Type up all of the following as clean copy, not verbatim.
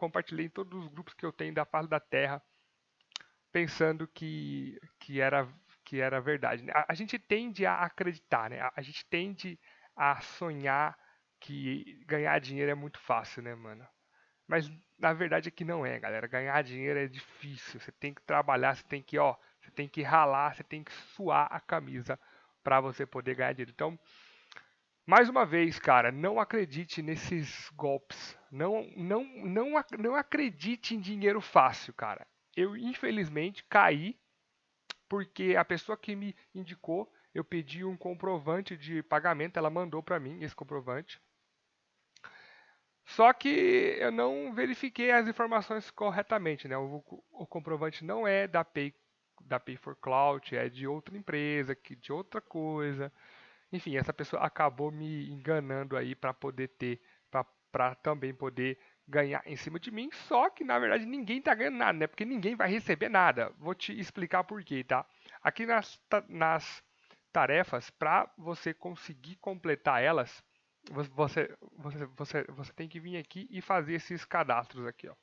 compartilhei em todos os grupos que eu tenho da face da Terra, pensando que era verdade, né? A gente tende a acreditar, né? A gente tende a sonhar que ganhar dinheiro é muito fácil, né, mano? Mas na verdade é que não é, galera. Ganhar dinheiro é difícil. Você tem que trabalhar, você tem que ralar, você tem que suar a camisa para você poder ganhar dinheiro. Então, mais uma vez, cara, não acredite nesses golpes. Não acredite em dinheiro fácil, cara. Eu infelizmente caí porque a pessoa que me indicou, eu pedi um comprovante de pagamento, ela mandou para mim esse comprovante. Só que eu não verifiquei as informações corretamente, né? O comprovante não é da Pay for Cloud, é de outra empresa, de outra coisa. Enfim, essa pessoa acabou me enganando aí para poder ter, para também poder ganhar em cima de mim. Só que na verdade ninguém tá ganhando nada, né? Porque ninguém vai receber nada. Vou te explicar por quê, tá? Aqui nas tarefas, para você conseguir completar elas, você tem que vir aqui e fazer esses cadastros aqui, ó.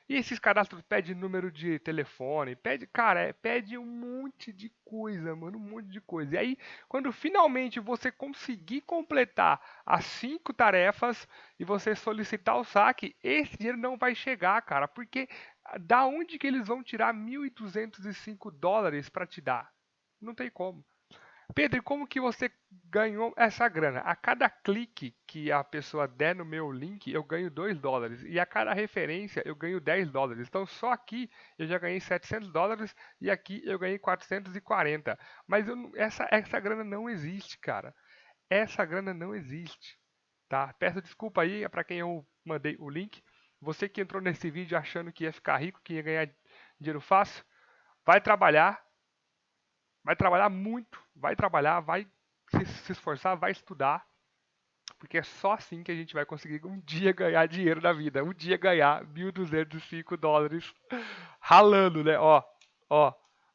E esses cadastros pedem número de telefone, pede, cara, pede um monte de coisa, mano, um monte de coisa. E aí, quando finalmente você conseguir completar as 5 tarefas e você solicitar o saque, esse dinheiro não vai chegar, cara, porque da onde que eles vão tirar US$ 1.205 para te dar? Não tem como. Pedro, e como que você ganhou essa grana? A cada clique que a pessoa der no meu link, eu ganho US$ 2. E a cada referência, eu ganho US$ 10. Então, só aqui eu já ganhei US$ 700 e aqui eu ganhei 440. Mas essa grana não existe, cara. Essa grana não existe, tá? Peço desculpa aí para quem eu mandei o link. Você que entrou nesse vídeo achando que ia ficar rico, que ia ganhar dinheiro fácil, vai trabalhar, vai trabalhar muito, vai trabalhar, vai se esforçar, vai estudar, porque é só assim que a gente vai conseguir um dia ganhar dinheiro na vida, um dia ganhar US$ 1.205 ralando, né? Ó,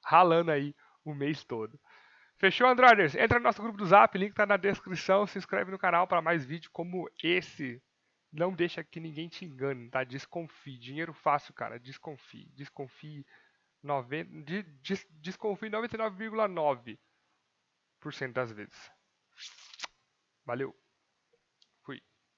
ralando aí o mês todo. Fechou, Androiders? Entra no nosso grupo do Zap, link tá na descrição, se inscreve no canal para mais vídeos como esse. Não deixa que ninguém te engane, tá? Desconfie. Dinheiro fácil, cara. Desconfie. Desconfie 99,9% das vezes. Valeu!